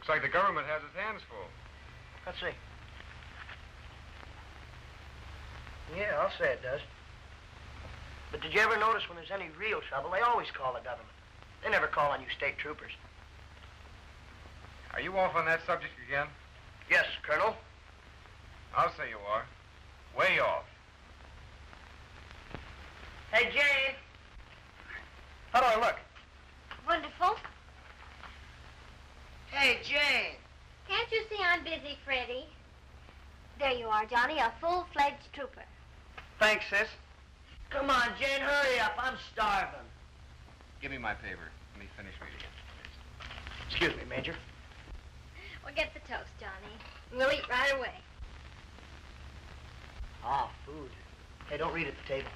Looks like the government has its hands full. Let's see. Yeah, I'll say it does. But did you ever notice when there's any real trouble, they always call the government. They never call on you state troopers. Are you off on that subject again? Yes, Colonel. I'll say you are. Way off. Hey, Jane. How do I look? Wonderful. Hey, Jane. Can't you see I'm busy, Freddie? There you are, Johnny, a full-fledged trooper. Thanks, sis. Come on, Jane, hurry up. I'm starving. Give me my paper. Let me finish reading it. Excuse me, Major. Well, get the toast, Johnny. We'll eat right away. Ah, food. Hey, don't read at the table.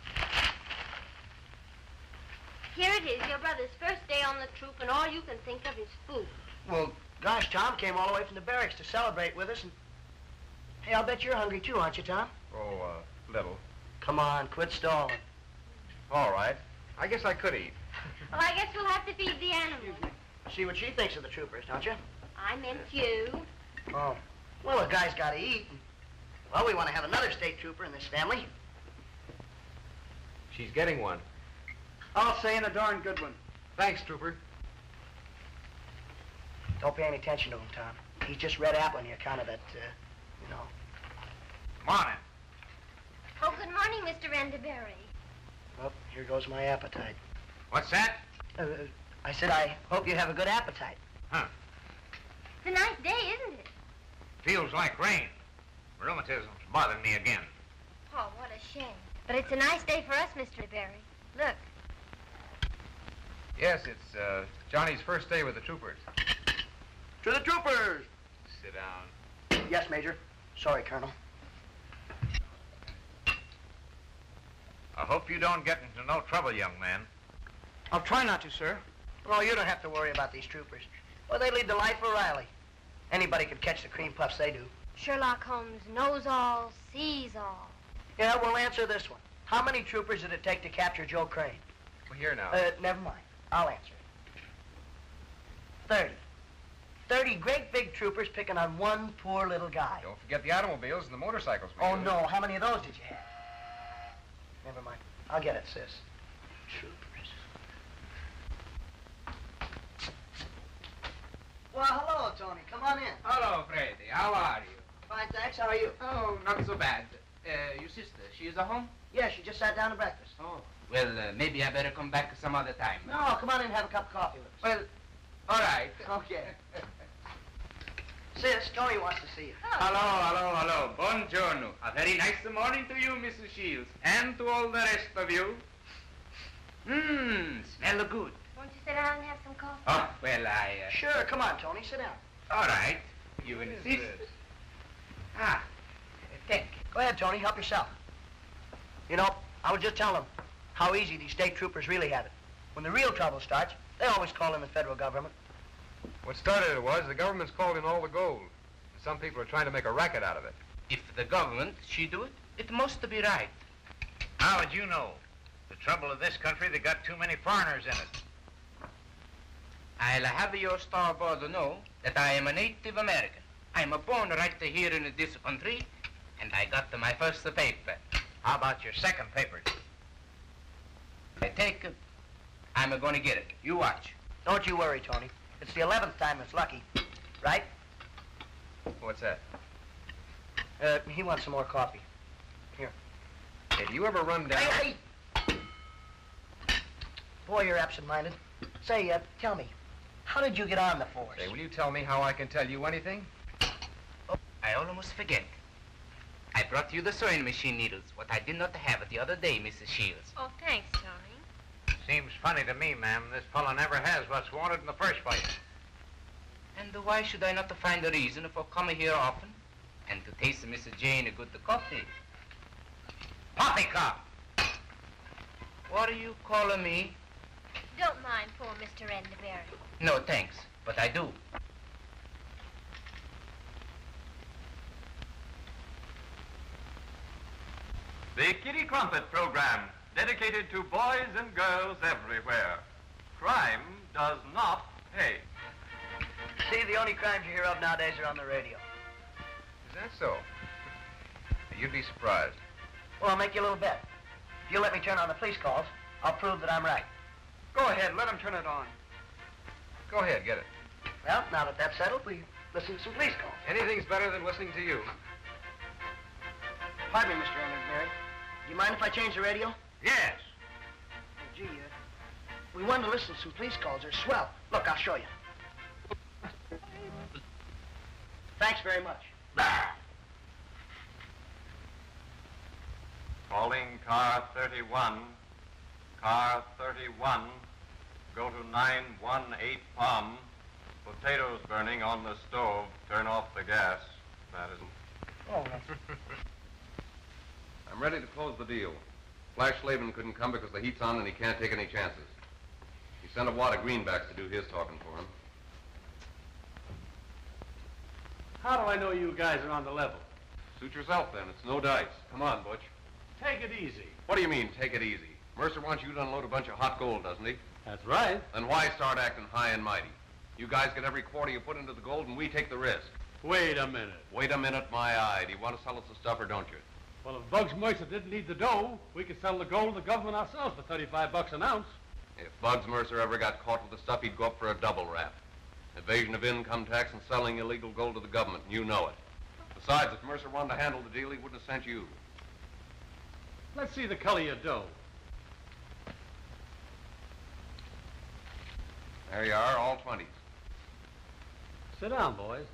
Here it is, your brother's first day on the troop, and all you can think of is food. Well, gosh, Tom came all the way from the barracks to celebrate with us, and... Hey, I'll bet you're hungry, too, aren't you, Tom? Oh, little. Come on, quit stalling. All right. I guess I could eat. Well, I guess we'll have to feed the animals. See what she thinks of the troopers, don't you? I meant you. Oh. Well, a guy's got to eat. Well, we want to have another state trooper in this family. She's getting one. I'll say, and a darn good one. Thanks, trooper. Don't pay any attention to him, Tom. He's just red apple on the account of that, you know. Morning. Oh, good morning, Mr. Renderberry. Well, here goes my appetite. What's that? I said I hope you have a good appetite. Huh. It's a nice day, isn't it? Feels like rain. Rheumatism's bothering me again. Oh, what a shame. But it's a nice day for us, Mr. Berry. Look. Yes, it's Johnny's first day with the troopers. To the troopers! Sit down. Yes, Major. Sorry, Colonel. I hope you don't get into no trouble, young man. I'll try not to, sir. Oh, you don't have to worry about these troopers. Well, they lead the life of Riley. Anybody could catch the cream puffs they do. Sherlock Holmes knows all, sees all. Yeah, we'll answer this one. How many troopers did it take to capture Joe Crane? Well, here now. Never mind. I'll answer it. 30. 30 great big troopers picking on one poor little guy. Don't forget the automobiles and the motorcycles. Oh, no. How many of those did you have? Never mind. I'll get it, sis. Troopers. Well, hello, Tony. Come on in. Hello, Freddie. How are you? Fine, thanks. How are you? Oh, not so bad. Your sister, she is at home? Yeah, she just sat down to breakfast. Oh, well, maybe I better come back some other time. No, come on in and have a cup of coffee with us. Well, all right. Okay. Sis, Tony wants to see you. Hello. Buongiorno. A very nice morning to you, Mrs. Shields, and to all the rest of you. Smell good. Won't you sit down and have some coffee? Oh, well, Sure, come on, Tony. Sit down. All right. You insist. Thank you. Go ahead, Tony. Help yourself. You know, I was just telling them how easy these state troopers really have it. When the real trouble starts, they always call in the federal government. What started it was the government's called in all the gold. And some people are trying to make a racket out of it. If the government, she do it, it must be right. How would you know? The trouble of this country, they got too many foreigners in it. I'll have your starboard know that I am a Native American. I'm born right here in this country, and I got my first paper. How about your second papers? I take it. I'm going to get it. You watch. Don't you worry, Tony. It's the 11th time it's lucky. Right? What's that? He wants some more coffee. Here. Hey, do you ever run down... Hey! Boy, you're absent-minded. Say, tell me, how did you get on the force? Say, will you tell me how I can tell you anything? Oh, I almost forget. I brought you the sewing machine needles, what I did not have the other day, Mrs. Shields. Oh, thanks, Tony. Seems funny to me, ma'am. This fellow never has what's wanted in the first place. And why should I not find a reason for coming here often and to taste Mrs. Jane a good coffee? Poppycock! What are you calling me? Don't mind poor Mr. Renderberry. No, thanks, but I do. The Kitty Crumpet program, dedicated to boys and girls everywhere. Crime does not pay. See, the only crimes you hear of nowadays are on the radio. Is that so? You'd be surprised. Well, I'll make you a little bet. If you let me turn on the police calls, I'll prove that I'm right. Go ahead, let him turn it on. Go ahead, get it. Well, now that that's settled, we listen to some police calls. Anything's better than listening to you. Pardon me, Mr. Emmett. Do you mind if I change the radio? Yes. Oh, gee, we wanted to listen to some police calls. They're swell. Look, I'll show you. Thanks very much. Calling car 31. Car 31. Go to 918 Palm. Potatoes burning on the stove. Turn off the gas. That is... Oh, that's... I'm ready to close the deal. Flash Slavin couldn't come because the heat's on and he can't take any chances. He sent a wad of greenbacks to do his talking for him. How do I know you guys are on the level? Suit yourself, then. It's no dice. Come on, Butch. Take it easy. What do you mean, take it easy? Mercer wants you to unload a bunch of hot gold, doesn't he? That's right. Then why start acting high and mighty? You guys get every quarter you put into the gold and we take the risk. Wait a minute. Wait a minute, my eye. Do you want to sell us the stuff or don't you? Well, if Bugs Mercer didn't need the dough, we could sell the gold to the government ourselves for $35 an ounce. If Bugs Mercer ever got caught with the stuff, he'd go up for a double rap. Evasion of income tax and selling illegal gold to the government, and you know it. Besides, if Mercer wanted to handle the deal, he wouldn't have sent you. Let's see the color of your dough. There you are, all 20s. Sit down, boys.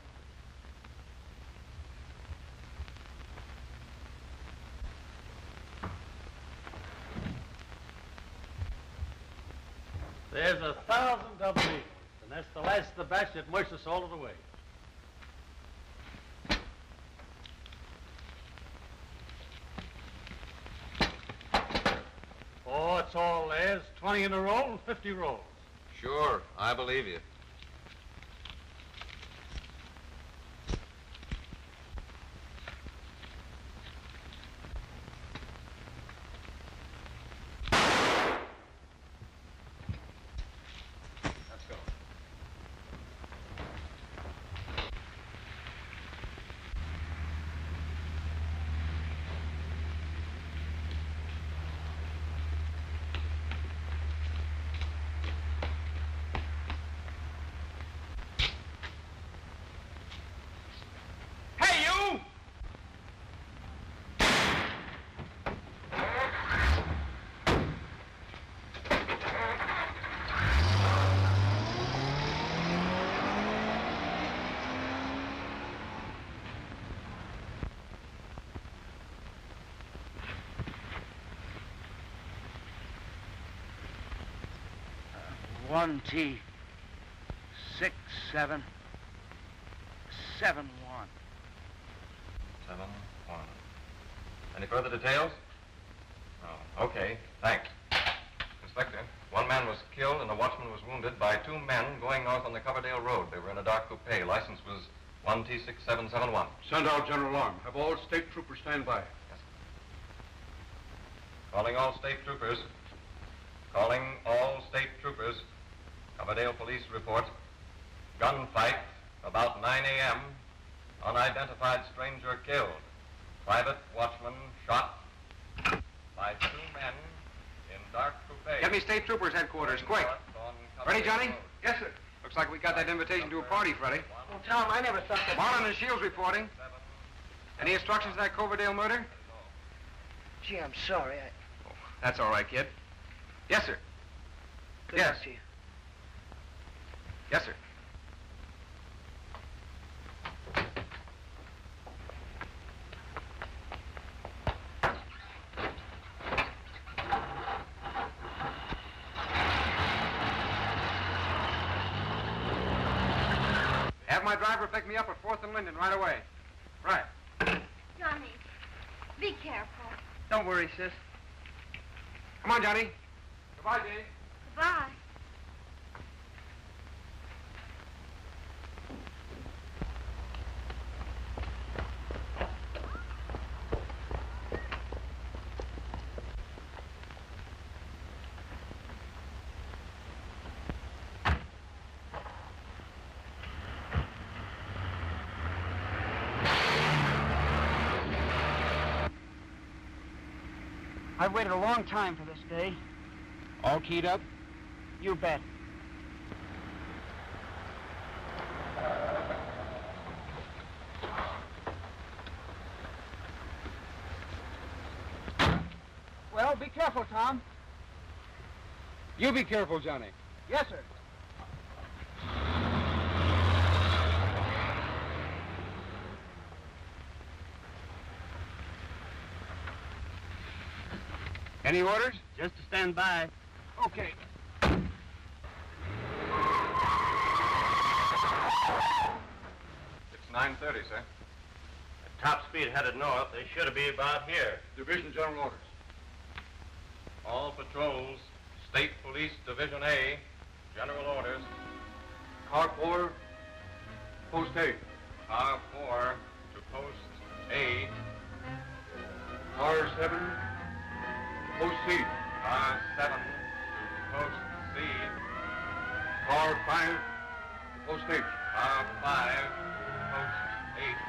There's 1,000 double eagles, and that's the last of the batch that Mercer sold it away. Oh, it's all theirs. 20 in a roll and 50 rolls. Sure, I believe you. Let's go. Hey, you! One T, 6, 7, 7, 1. 7-1. Any further details? Oh, okay. Thanks. Inspector, one man was killed and a watchman was wounded by two men going north on the Coverdale Road. They were in a dark coupe. License was 1T6771. Send out general alarm. Have all state troopers stand by. Yes. Calling all state troopers. Calling all state troopers. Coverdale police report. Gunfight about 9 a.m. Unidentified stranger killed. Private watchman shot by two men in dark coupe. Get me state troopers headquarters, quick. Ready, Johnny? Yes, sir. Looks like we got that invitation to a party, Freddie. Well, Tom, I never thought that... Marlin and Shields reporting. Any instructions on that Coverdale murder? Gee, I'm sorry. That's all right, kid. Yes, sir. Good Yes. luck to you. Yes, sir. Have my driver pick me up at 4th and Linden right away. Right. Johnny, be careful. Don't worry, sis. Come on, Johnny. Goodbye, Dave. Goodbye. I've waited a long time for this day. All keyed up? You bet. Well, be careful, Tom. You be careful, Johnny. Yes, sir. Any orders? Just to stand by. Okay. It's 9:30, sir. At top speed headed north. They should be about here. Division General Orders. All patrols, State Police Division A, general orders. Car 4, Post A. Car 4 to Post A. Car 7, Post C. Car 7 to Post C. Car 5, Post H. Car 5 to Post H.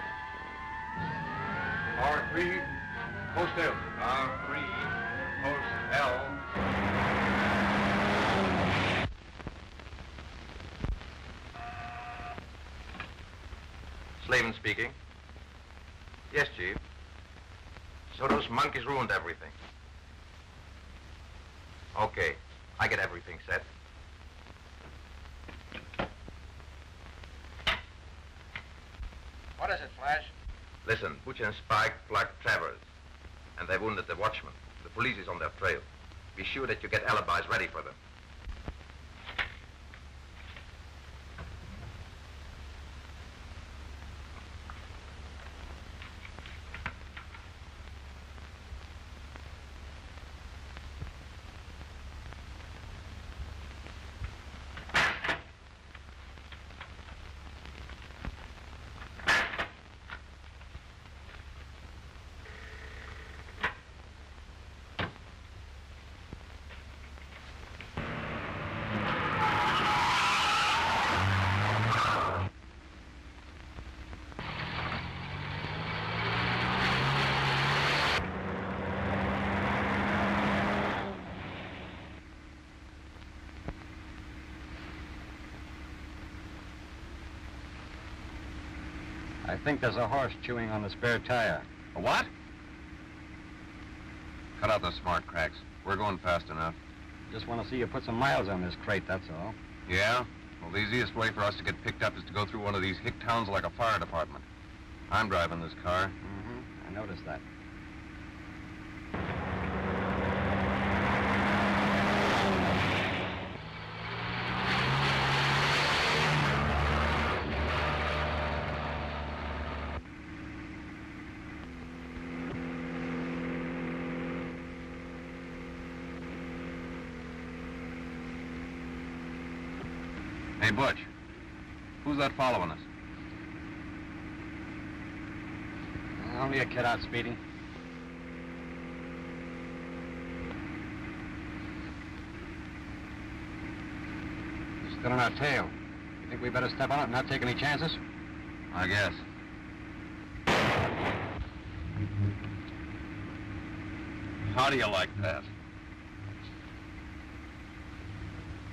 Car 3, Post L. Car 3 to Post L. Slavin speaking. Yes, Chief. So those monkeys ruined everything. Okay, I get everything set. What is it, Flash? Listen, Butcher and Spike plugged Travers, and they wounded the watchman. The police is on their trail. Be sure that you get alibis ready for them. I think there's a horse chewing on the spare tire. A what? Cut out the smart cracks. We're going fast enough. Just want to see you put some miles on this crate, that's all. Yeah? Well, the easiest way for us to get picked up is to go through one of these hick towns like a fire department. I'm driving this car. Mm-hmm. I noticed that. Hey, Butch. Who's that following us? Only a kid out speeding. He's still on our tail. You think we better step on it and not take any chances? I guess. How do you like that?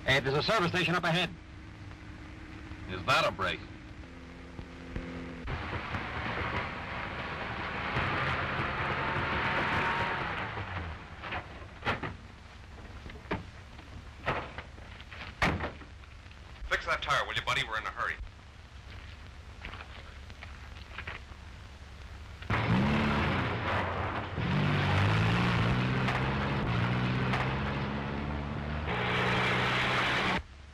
Hey, there's a service station up ahead. Is that a break? Fix that tire, will you, buddy? We're in a hurry.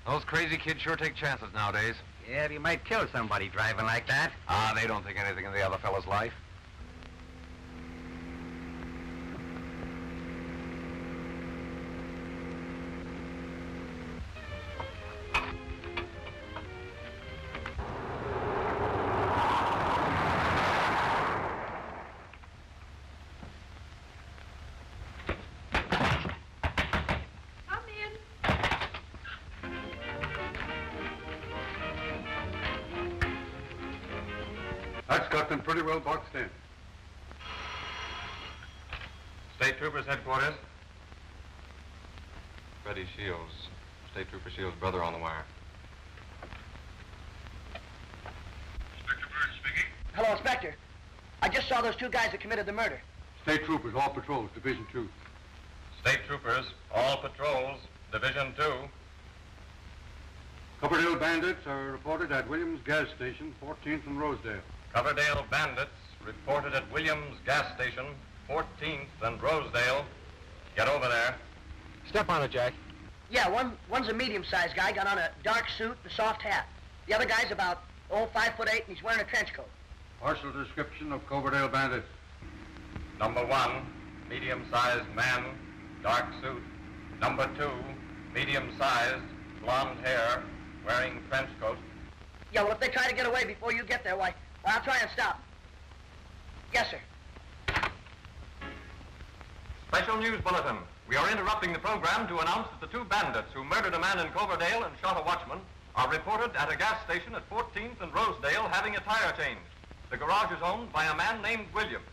Those crazy kids sure take chances nowadays. Yeah, you might kill somebody driving like that. Ah, they don't think anything of the other fellow's life. That's got them pretty well boxed in. State Troopers Headquarters. Freddie Shields, State Trooper Shields' brother on the wire. Inspector Burns speaking. Hello, Inspector. I just saw those two guys that committed the murder. State Troopers, all patrols, Division 2. State Troopers, all patrols, Division 2. Coverdale bandits are reported at Williams Gas Station, 14th and Rosedale. Coverdale bandits reported at Williams Gas Station, 14th and Rosedale. Get over there. Step on it, Jack. Yeah, one's a medium-sized guy, got on a dark suit and a soft hat. The other guy's about, 5'8", and he's wearing a trench coat. Partial description of Coverdale bandits. Number 1, medium-sized man, dark suit. Number 2, medium-sized, blonde hair, wearing trench coat. Yeah, well, if they try to get away before you get there, why I'll try and stop. Yes, sir. Special news bulletin. We are interrupting the program to announce that the two bandits who murdered a man in Coverdale and shot a watchman are reported at a gas station at 14th and Rosedale having a tire change. The garage is owned by a man named Williams.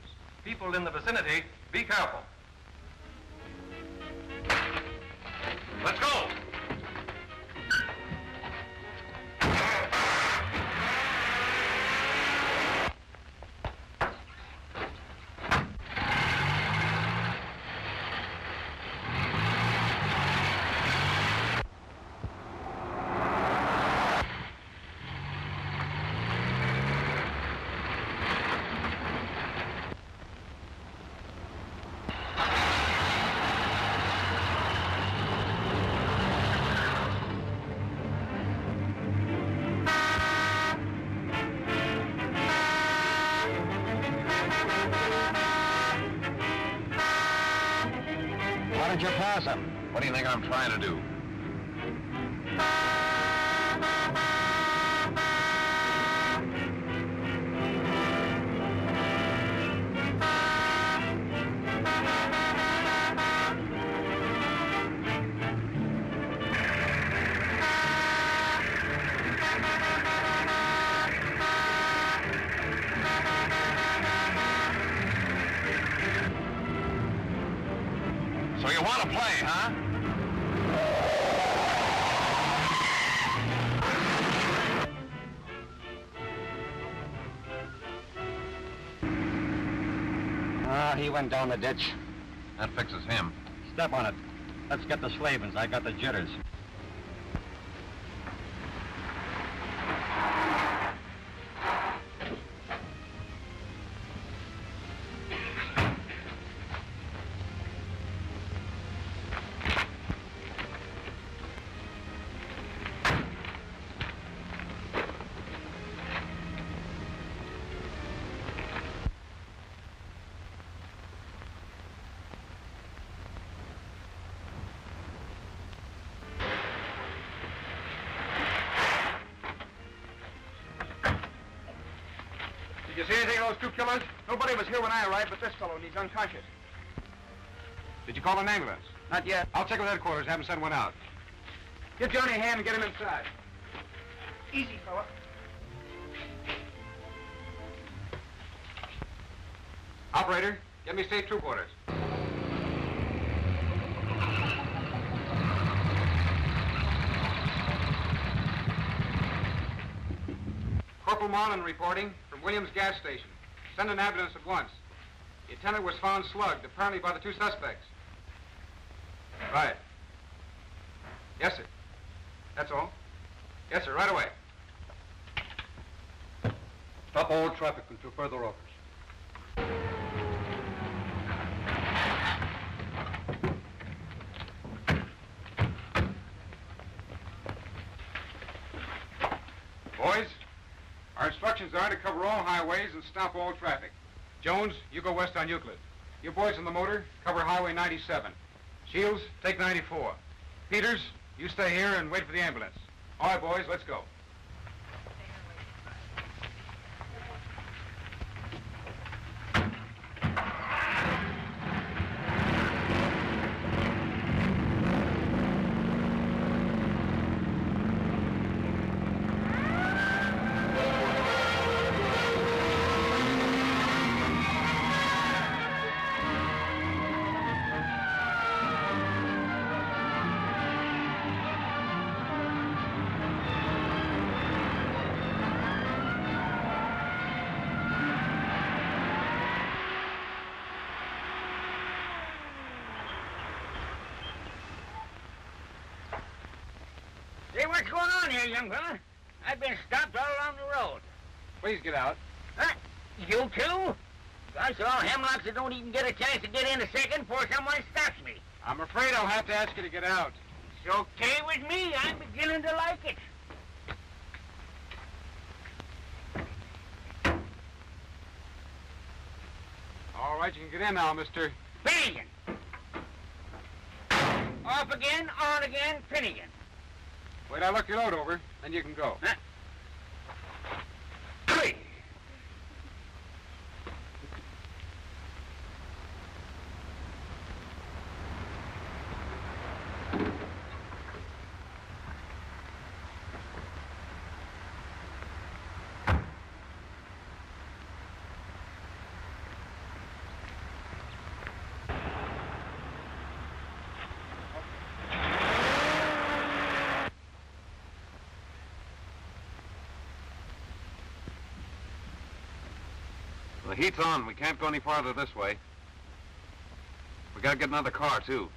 People in the vicinity, be careful. Let's go. Why don't you pass him? What do you think I'm trying to do? So you want to play, huh? He went down the ditch. That fixes him. Step on it. Let's get the slavings. I got the jitters. Did you see anything of those two killers? Nobody was here when I arrived but this fellow, and he's unconscious. Did you call an ambulance? Not yet. I'll check with headquarters. Haven't sent one out. Give Johnny a hand and get him inside. Easy, fella. Operator, get me state troop orders. Corporal Marlin reporting from Williams Gas Station. Send an ambulance at once. The attendant was found slugged, apparently by the two suspects. Right. Yes, sir. That's all. Yes, sir, right away. Stop all traffic until further orders. Boys, our instructions are to cover all highways and stop all traffic. Jones, you go west on Euclid. You boys on the motor, cover Highway 97. Shields, take 94. Peters, you stay here and wait for the ambulance. All right, boys, let's go. what's going on here, young fella? I've been stopped all along the road. Please get out. Huh? You too? Gosh, all hemlocks that don't even get a chance to get in a second before someone stops me. I'm afraid I'll have to ask you to get out. It's okay with me. I'm beginning to like it. All right, you can get in now, Mr. Finnegan. Off again, on again, Finnegan. Wait, I'll look your load over, then you can go. Huh? Hey. The heat's on. We can't go any farther this way. We gotta get another car, too.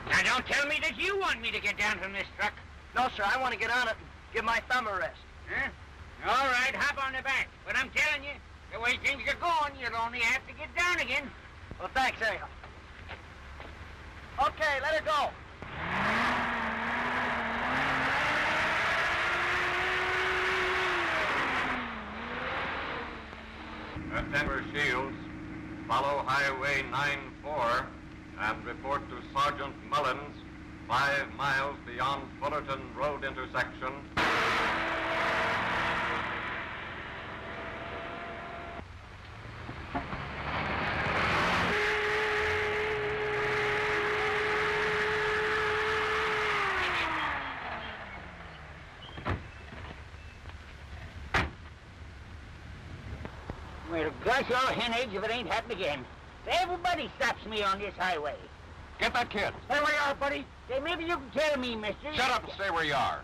Now, don't tell me that you want me to get down from this truck. No, sir, I want to get on it and give my thumb a rest. Huh? All right, hop on the back. But I'm telling you, the way things are going, you'll only have to get down again. Well, thanks, anyhow. Okay, let her go. Denver Shields, follow Highway 94 and report to Sergeant Mullins, 5 miles beyond Fullerton Road intersection. Well, gosh, all hen eggs if it ain't happened again. Everybody stops me on this highway. Get that kid. Stay where you are, buddy. Say, maybe you can tell me, mister. Shut up and stay where you are.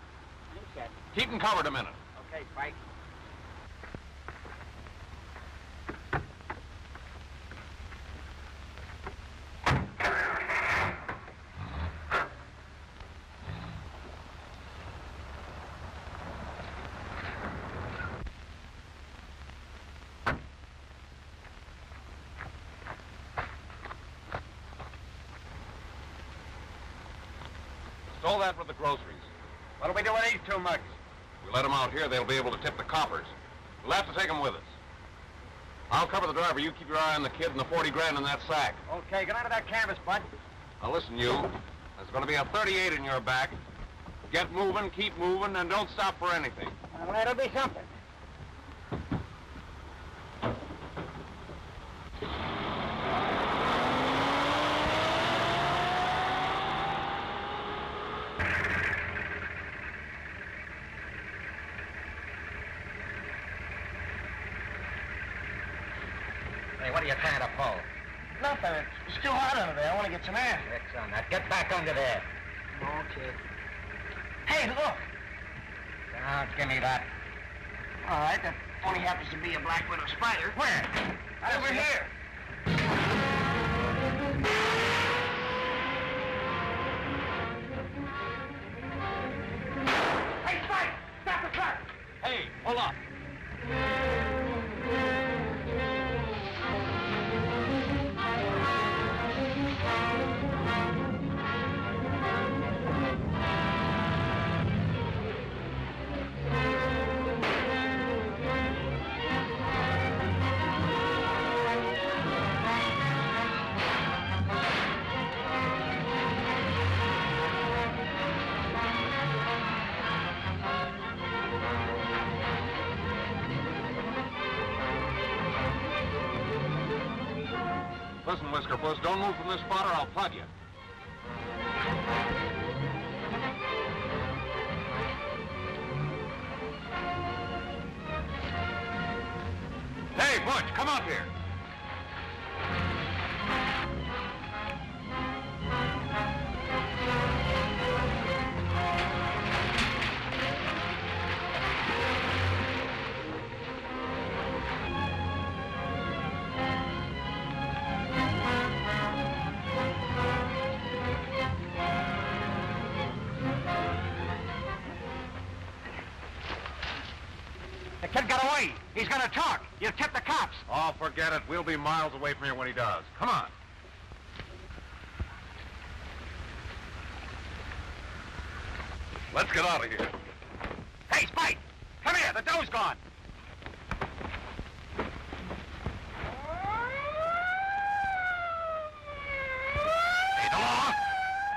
Okay. Keep him covered a minute. Okay, Spike. Stole that with the groceries. What do we do with these 2 mugs? We let them out here, they'll be able to tip the coppers. We'll have to take them with us. I'll cover the driver. You keep your eye on the kid and the 40 grand in that sack. Okay, get out of that canvas, bud. Now listen, you. There's going to be a 38 in your back. Get moving, keep moving, and don't stop for anything. Well, that'll be something. Hey, what are you trying to pull? Nothing. It's too hot under there. I want to get some air. Excellent. Now get back under there. Okay. Hey, look. Now, give me that. All right, that only happens to be a black widow spider. Where? Over here. Hey, Spike! Stop the truck! Hey, hold up. Listen, Whisker Puss, don't move from this spot or I'll plug you. Hey, Butch, come up here. The kid got away. He's gonna talk. You tip the cops. Oh, forget it. We'll be miles away from here when he does. Come on. Let's get out of here. Hey, Spike! Come here. The dough's gone. Hey, Delon!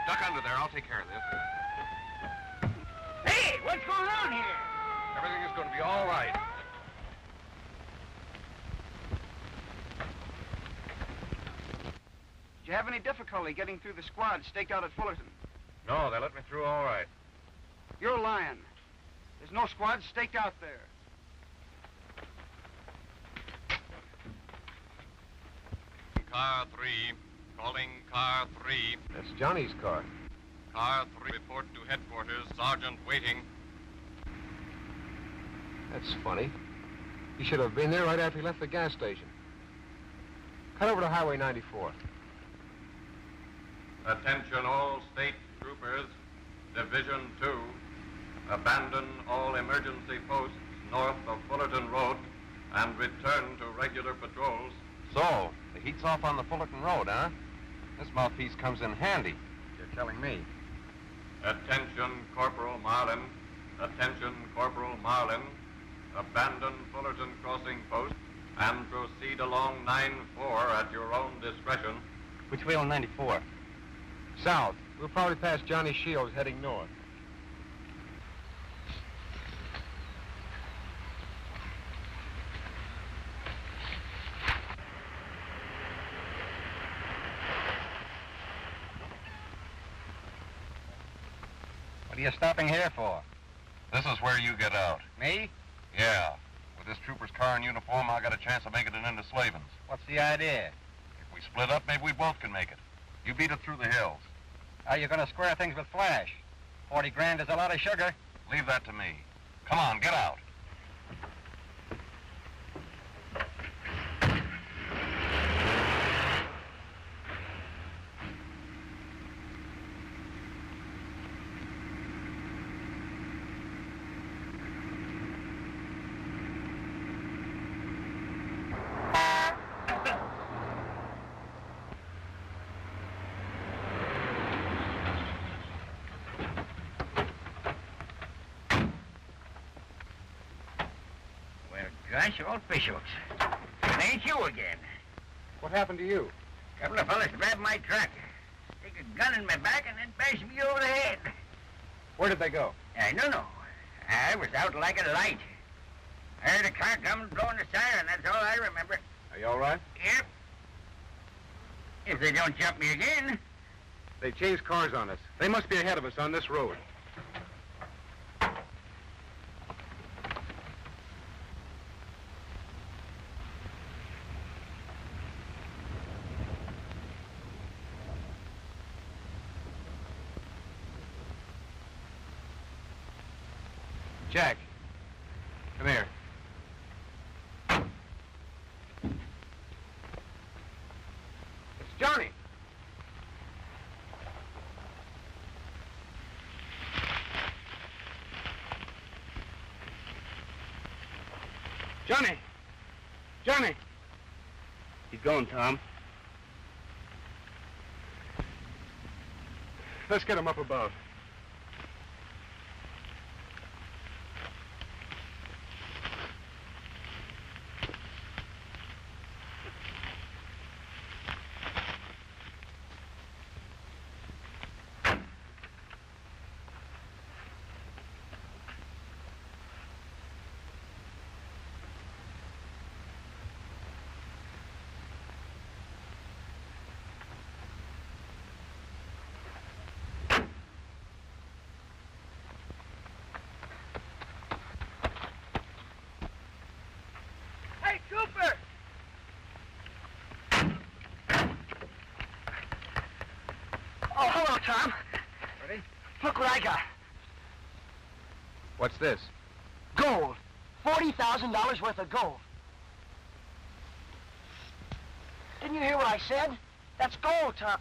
Duck under there. I'll take care of this. Hey, what's going on here? Everything is going to be all right. Did you have any difficulty getting through the squad staked out at Fullerton? No, they let me through all right. You're lying. There's no squad staked out there. Car 3. Calling Car 3. That's Johnny's car. Car 3, report to headquarters. Sergeant waiting. That's funny. He should have been there right after he left the gas station. Cut over to Highway 94. Attention all state troopers. Division 2. Abandon all emergency posts north of Fullerton Road and return to regular patrols. So, the heat's off on the Fullerton Road, huh? This mouthpiece comes in handy. You're telling me. Attention Corporal Marlin. Attention Corporal Marlin. Abandon Fullerton Crossing Post and proceed along 9-4 at your own discretion. Which way on 94? South. We'll probably pass Johnny Shields heading north. What are you stopping here for? This is where you get out. Me? Yeah. With this trooper's car and uniform, I got a chance of making it into Slavens. What's the idea? If we split up, maybe we both can make it. You beat it through the hills. How are you going to square things with Flash? 40 grand is a lot of sugar. Leave that to me. Come on, get out. Gosh, old fishhooks. It ain't you again. What happened to you? A couple of fellas grabbed my truck, stick a gun in my back, and then bash me over the head. Where did they go? I don't know. I was out like a light. I heard a car coming, blowing the siren. That's all I remember. Are you all right? Yep. If they don't jump me again. They changed cars on us. They must be ahead of us on this road. Jack, come here. It's Johnny. Johnny! Johnny! He's gone, Tom. Let's get him up above. Tom. Ready? Look what I got. What's this? Gold. $40,000 worth of gold. Didn't you hear what I said? That's gold, Tom.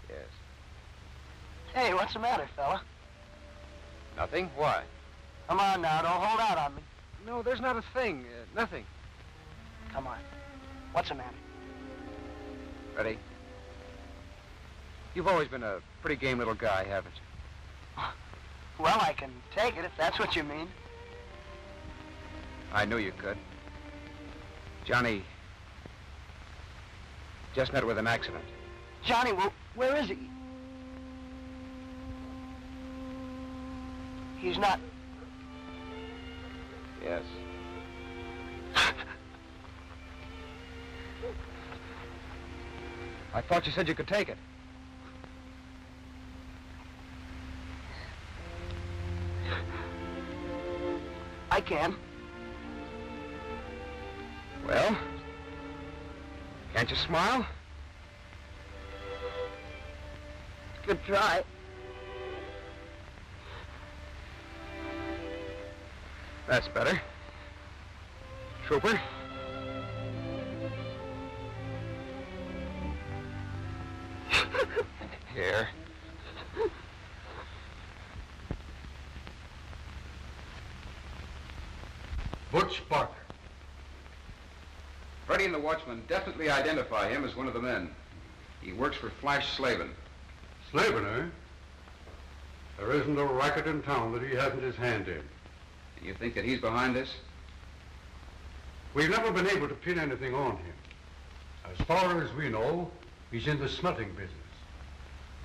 Yes. Hey, what's the matter, fella? Nothing? Why? Come on now, don't hold out on me. No, there's not a thing. Nothing. Come on. What's the matter? Ready? You've always been a pretty game little guy, haven't you? Well, I can take it if that's what you mean. I knew you could. Johnny just met with an accident. Johnny, where is he? He's not... Yes. I thought you said you could take it. I can. Well, can't you smile? Good try. That's better. Trooper. Here. Butch Barker. Freddie and the watchman definitely identify him as one of the men. He works for Flash Slavin. Slavin, eh? There isn't a racket in town that he hasn't his hand in. And you think that he's behind this? We've never been able to pin anything on him. As far as we know, he's in the smelting business.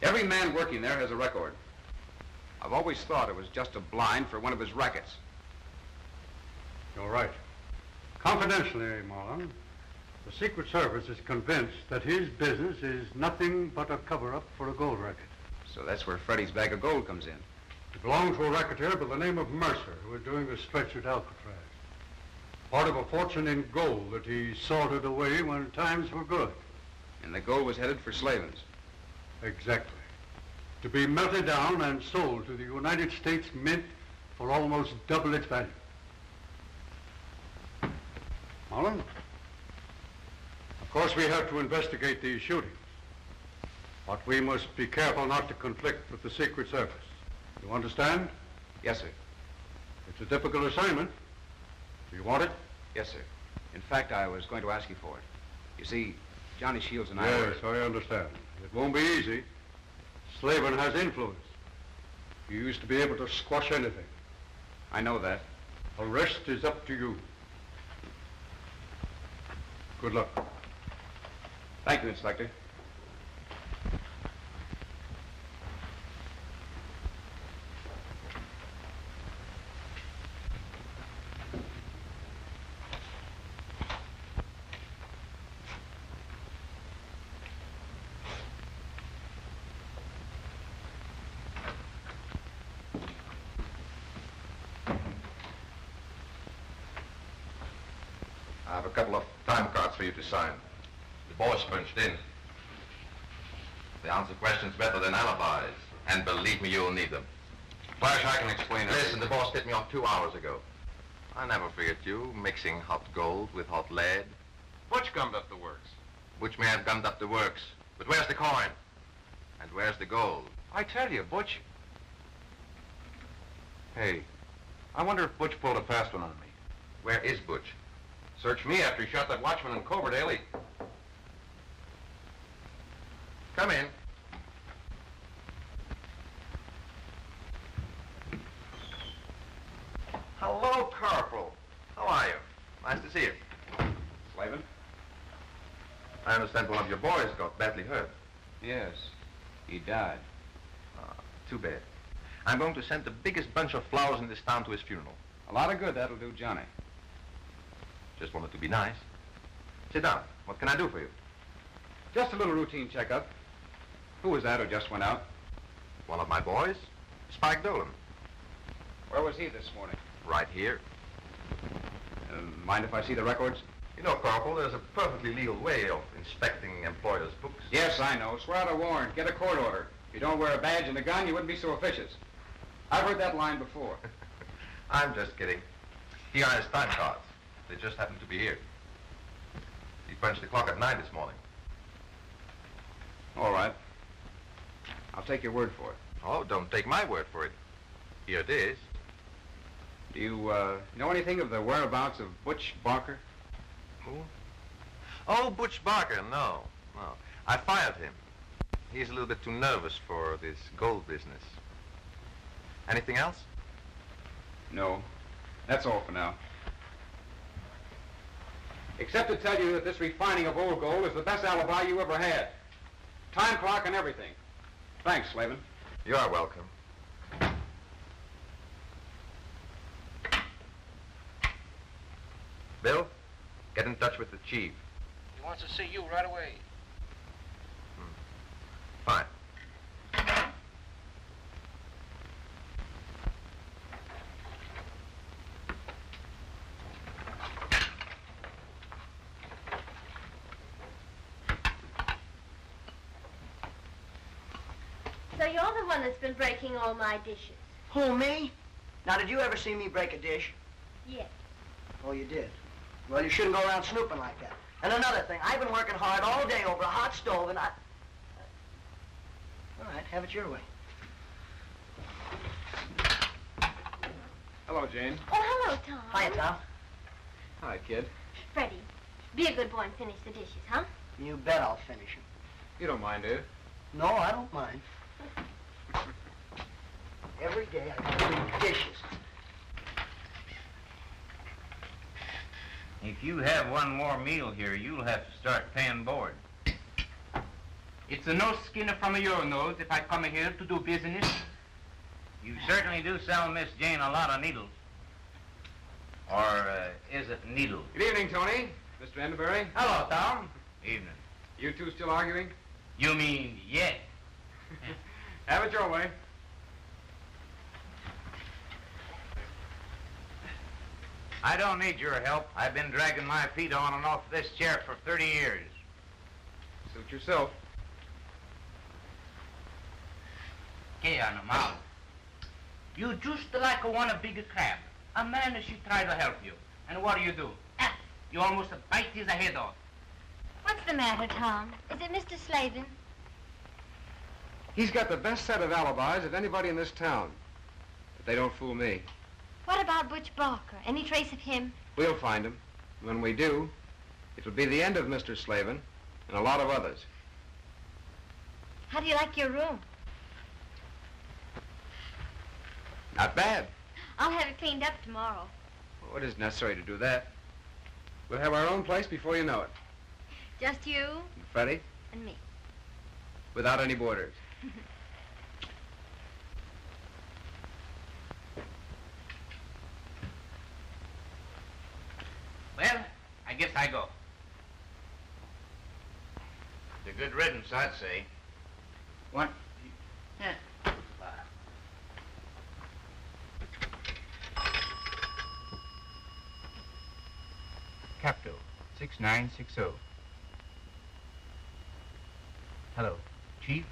Every man working there has a record. I've always thought it was just a blind for one of his rackets. You're right. Confidentially, Marlin, the Secret Service is convinced that his business is nothing but a cover-up for a gold racket. So that's where Freddie's bag of gold comes in. It belonged to a racketeer by the name of Mercer, who was doing the stretch at Alcatraz. Part of a fortune in gold that he sorted away when times were good. And the gold was headed for Slavin's. Exactly. To be melted down and sold to the United States Mint for almost double its value. Marlin? Of course, we have to investigate these shootings. But we must be careful not to conflict with the Secret Service. You understand? Yes, sir. It's a difficult assignment. Do you want it? Yes, sir. In fact, I was going to ask you for it. You see, Johnny Shields and I... Yes, I understand. It won't be easy. Slavin has influence. He used to be able to squash anything. I know that. The rest is up to you. Good luck. Thank you, Inspector. I have a couple of time cards for you to sign. The boss punched in. They answer questions better than alibis. And believe me, you'll need them. Flash, I can explain it. Listen, the boss tipped me off 2 hours ago. I never forget you, mixing hot gold with hot lead. Butch gummed up the works. Butch may have gummed up the works, but where's the coin? And where's the gold? I tell you, Butch... Hey, I wonder if Butch pulled a fast one on me. Where is Butch? Search me after he shot that watchman in Coverdale. Come in. Hello, Corporal. How are you? Nice to see you. Slavin? I understand one of your boys got badly hurt. Yes. He died. Too bad. I'm going to send the biggest bunch of flowers in this town to his funeral. A lot of good that'll do Johnny. Just wanted to be nice. Sit down. What can I do for you? Just a little routine checkup. Who was that who just went out? One of my boys, Spike Dolan. Where was he this morning? Right here. Mind if I see the records? You know, Corporal, there's a perfectly legal way of inspecting employers' books. Yes, I know. Swear out a warrant. Get a court order. If you don't wear a badge and a gun, you wouldn't be so officious. I've heard that line before. I'm just kidding. He on his time cards. They just happened to be here. He punched the clock at 9 this morning. All right. I'll take your word for it. Oh, don't take my word for it. Here it is. Do you know anything of the whereabouts of Butch Barker? Who? Oh, Butch Barker. No. I fired him. He's a little bit too nervous for this gold business. Anything else? No. That's all for now. Except to tell you that this refining of old gold is the best alibi you ever had. Time clock and everything. Thanks, Slavin. You are welcome. Bill, get in touch with the chief. He wants to see you right away. Fine. So you're the one that's been breaking all my dishes. Who, me? Now, did you ever see me break a dish? Yes. Oh, you did? Well, you shouldn't go around snooping like that. And another thing, I've been working hard all day over a hot stove, and I... All right, have it your way. Hello, Jane. Oh, hello, Tom. Hiya, Tom. Hi, kid. Freddie, be a good boy and finish the dishes, huh? You bet I'll finish them. You don't mind, do you? No, I don't mind. Every day I gotta do dishes. If you have one more meal here, you'll have to start paying board. It's a no skinner from your nose if I come here to do business. You certainly do sell Miss Jane a lot of needles. Or is it needles? Good evening, Tony. Mr. Enderbury. Hello, Tom. Evening. You two still arguing? You mean yes? Have it your way. I don't need your help. I've been dragging my feet on and off this chair for 30 years. Suit yourself. Que animal. You just like a big crab. A man should try to help you. And what do? Ah, you almost bite his head off. What's the matter, Tom? Is it Mr. Slavin? He's got the best set of alibis of anybody in this town. But they don't fool me. What about Butch Barker? Any trace of him? We'll find him. When we do, it'll be the end of Mr. Slavin and a lot of others. How do you like your room? Not bad. I'll have it cleaned up tomorrow. Oh, it isn't necessary to do that. We'll have our own place before you know it. Just you And Freddie, and me. without any boarders. Well, I guess I go. It's a good riddance, I'd say. What? Yeah. Capital 6960. Hello, Chief.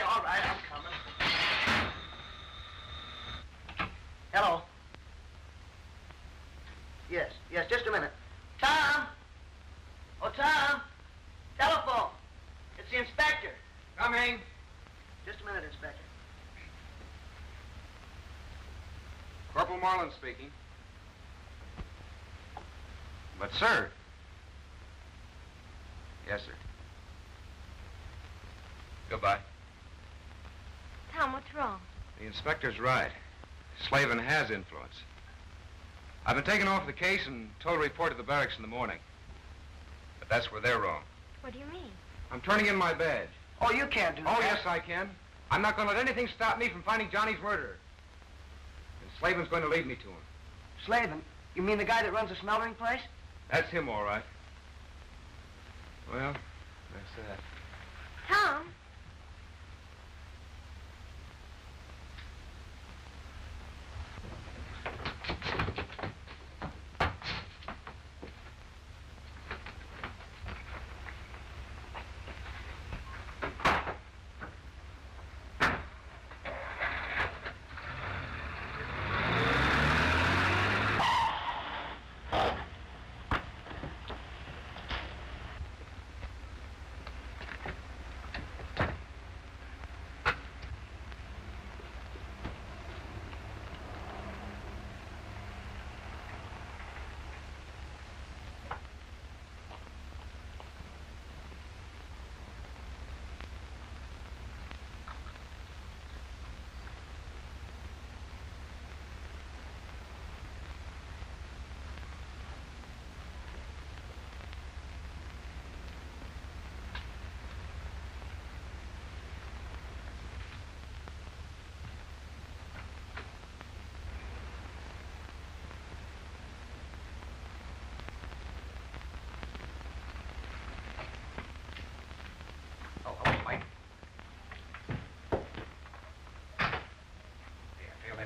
All right, I'm coming. Hello? Yes, just a minute. Tom! Oh, Tom! Telephone! It's the inspector. Coming. Just a minute, Inspector. Corporal Marlin speaking. But, sir. Yes, sir. Goodbye. Tom, what's wrong? The inspector's right. Slavin has influence. I've been taken off the case and told to report to the barracks in the morning. But that's where they're wrong. What do you mean? I'm turning in my badge. Oh, you can't do that. Oh, yes, I can. I'm not going to let anything stop me from finding Johnny's murderer. And Slavin's going to lead me to him. Slavin? You mean the guy that runs the smeltering place? That's him, all right. Well, that's that. Tom?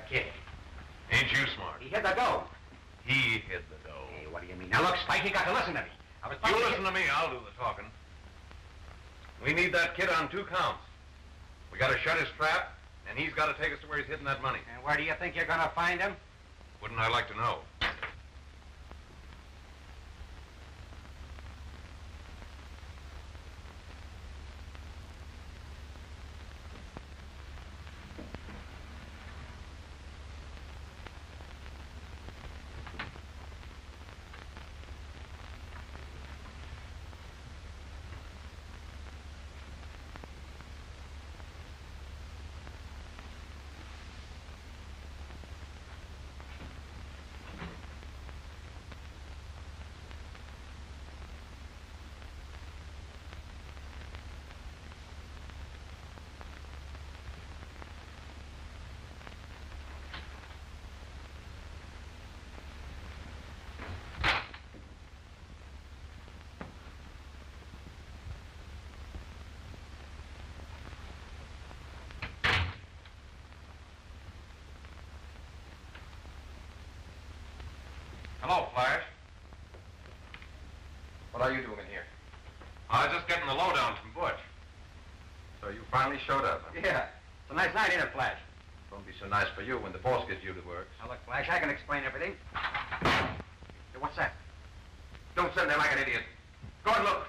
Kid. Ain't you smart? He hid the dough. He hid the dough. Hey, what do you mean? Now, look, Spike, you got to listen to me. I was You listen to me, I'll do the talking. We need that kid on 2 counts. We got to shut his trap, and he's got to take us to where he's hidden that money. And where do you think you're going to find him? Wouldn't I like to know? Hello, Flash. What are you doing here? I was just getting the lowdown from Butch. So you finally showed up, huh? Yeah. It's a nice night, ain't it, Flash? Won't be so nice for you when the boss gets you to work. Now, look, Flash, I can explain everything. Hey, what's that? Don't sit there like an idiot. Go and look.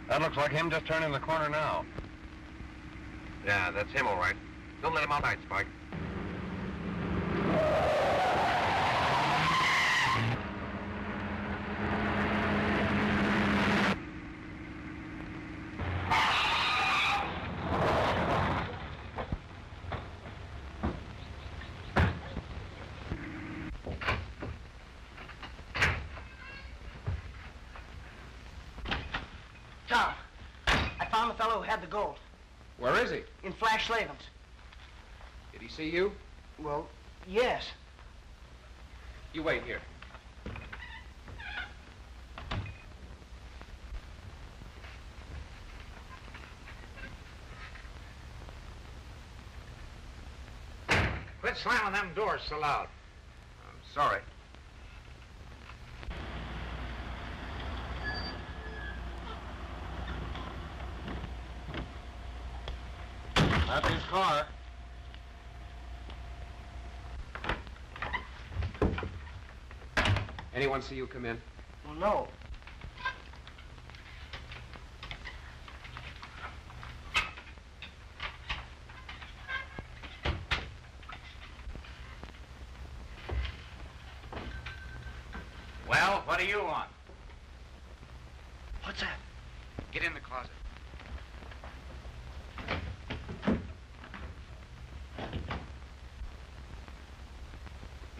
That looks like him just turning the corner now. Yeah, that's him, all right. Don't let him out tight, Spike. Tom, I found the fellow who had the gold. Where is he? In Flash Slavin's. Did he see you? Well, yes. You wait here. Quit slamming them doors so loud. I'm sorry. That's his car. Anyone see you come in? Well, no. Well, what do you want? What's that? Get in the closet.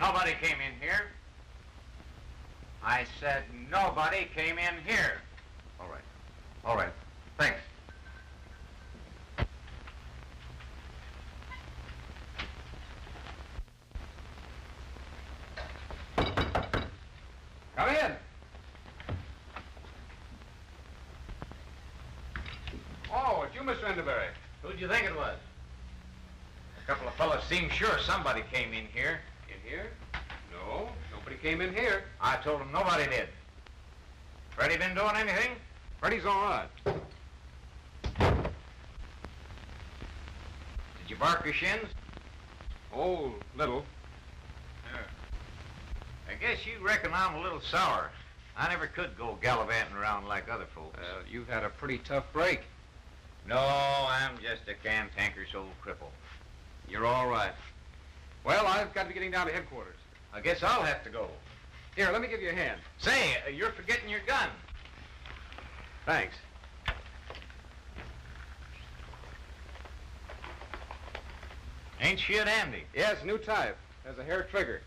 Nobody came in here. I said nobody came in here. All right. All right. Thanks. Come in. Oh, it's you, Mr. Enderbury. Who'd you think it was? A couple of fellas seemed sure somebody came in here. In here? No, nobody came in here. I told them nobody did. Freddie been doing anything? Freddie's all right. Did you bark your shins? Oh, little. I guess you reckon I'm a little sour. I never could go gallivanting around like other folks. You've had a pretty tough break. No, I'm just a cantankerous old cripple. You're all right. Well, I've got to be getting down to headquarters. I guess I'll have to go. Here, let me give you a hand. Say, you're forgetting your gun. Thanks. Ain't she handy? Yes, new type. Has a hair trigger.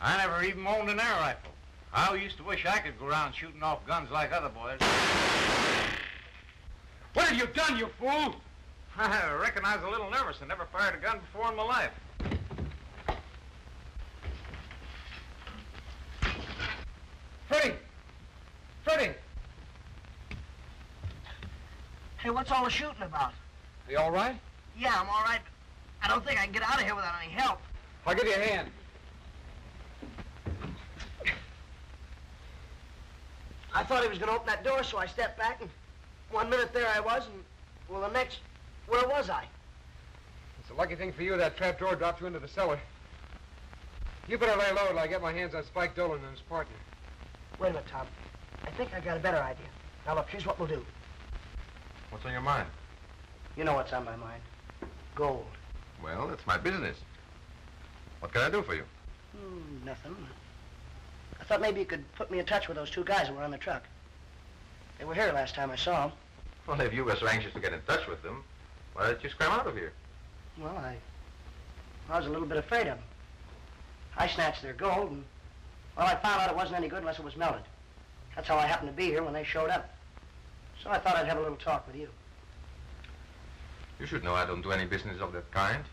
I never even owned an air rifle. I used to wish I could go around shooting off guns like other boys. What have you done, you fool? I reckon I was a little nervous. I never fired a gun before in my life. Freddie! Freddie! Hey, what's all the shooting about? Are you all right? Yeah, I'm all right. I don't think I can get out of here without any help. I'll give you a hand. I thought he was going to open that door, so I stepped back, and 1 minute there I was, and, well, the next, where was I? It's a lucky thing for you that trap door dropped you into the cellar. You better lay low till I get my hands on Spike Dolan and his partner. Wait a minute, Tom. I think I got a better idea. Now, look, here's what we'll do. What's on your mind? You know what's on my mind. Gold. Well, that's my business. What can I do for you? Nothing. I thought maybe you could put me in touch with those two guys who were on the truck. They were here last time I saw them. Well, if you were so anxious to get in touch with them, why didn't you scram out of here? Well, I was a little bit afraid of them. I snatched their gold, and, well, I found out it wasn't any good unless it was melted. That's how I happened to be here when they showed up. So I thought I'd have a little talk with you. You should know I don't do any business of that kind.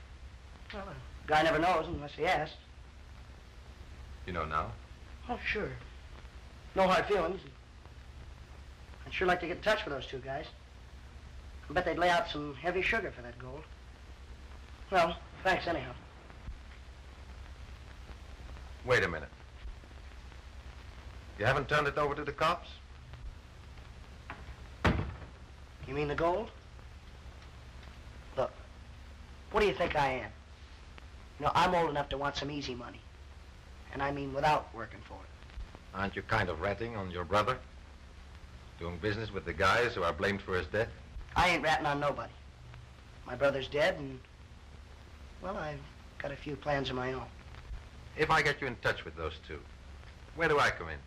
Well, a guy never knows unless he asks. You know now. Oh, sure. No hard feelings. I'd sure like to get in touch with those two guys. I bet they'd lay out some heavy sugar for that gold. Well, thanks anyhow. Wait a minute. You haven't turned it over to the cops? You mean the gold? Look, what do you think I am? You know, I'm old enough to want some easy money. And I mean without working for it. Aren't you kind of ratting on your brother? Doing business with the guys who are blamed for his death? I ain't ratting on nobody. My brother's dead, and, well, I've got a few plans of my own. If I get you in touch with those two, where do I come in?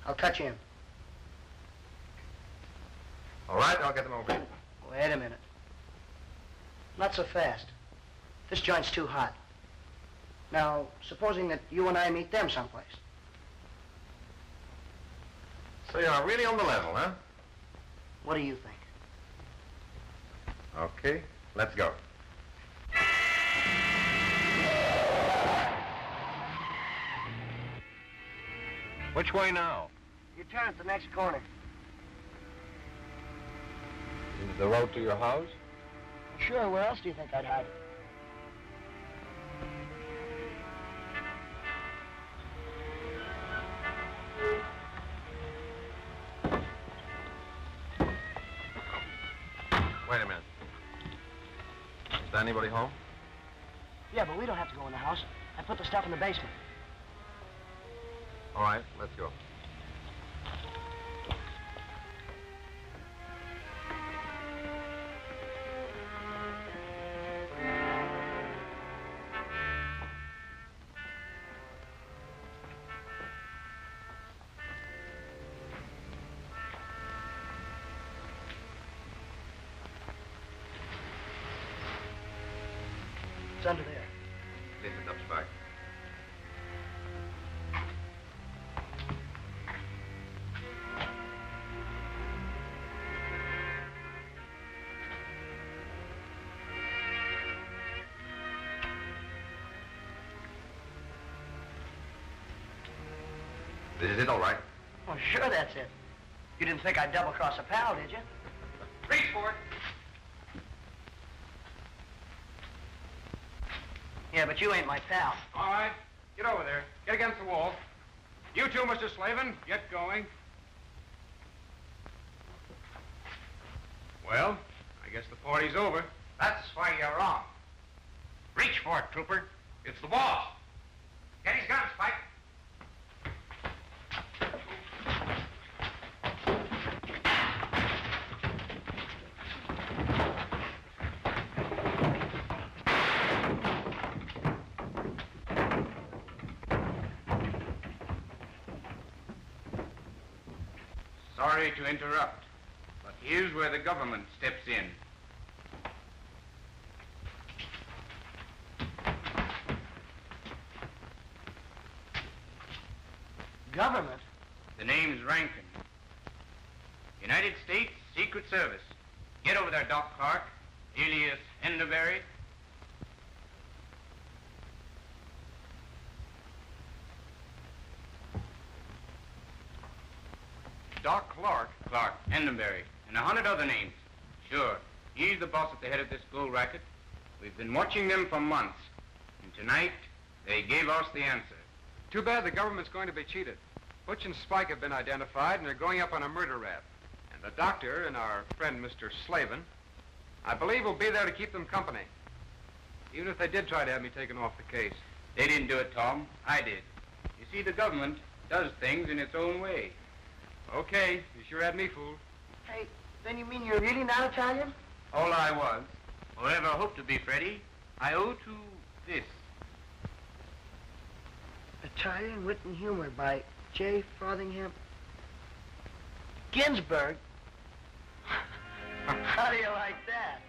I'll cut you in. All right, I'll get them over here. Wait a minute. Not so fast. This joint's too hot. Now, supposing that you and I meet them someplace. So you're really on the level, huh? What do you think? Okay, let's go. Which way now? You turn at the next corner. Is the road to your house? Sure, where else do you think I'd hide it? Wait a minute. Is there anybody home? Yeah, but we don't have to go in the house. I put the stuff in the basement. All right, let's go. It's under there. Lift it up, Spike. This is it, all right? Oh, sure that's it. You didn't think I'd double-cross a pal, did you? Reach for it. Yeah, but you ain't my pal. All right. Get over there. Get against the wall. You too, Mr. Slavin. Get going. Well, I guess the party's over. That's why you're wrong. Reach for it, trooper. It's the boss. Get his gun, Spike. Sorry to interrupt, but here's where the government steps in. Government? The name's Rankin. United States Secret Service. Get over there, Doc Clark, alias Enderberry. Doc Clark. Clark, Enderberry, and 100 other names. Sure, he's the boss at the head of this gold racket. We've been watching them for months, and tonight they gave us the answer. Too bad the government's going to be cheated. Butch and Spike have been identified, and they're going up on a murder rap. And the doctor and our friend, Mr. Slavin, I believe will be there to keep them company. Even if they did try to have me taken off the case. They didn't do it, Tom. I did. You see, the government does things in its own way. Okay, you sure had me fooled. Hey, then you mean you're really not Italian? All I was, or ever hoped to be, Freddie, I owe to this. Italian Wit and Humor by J. Frothingham Ginsburg. How do you like that?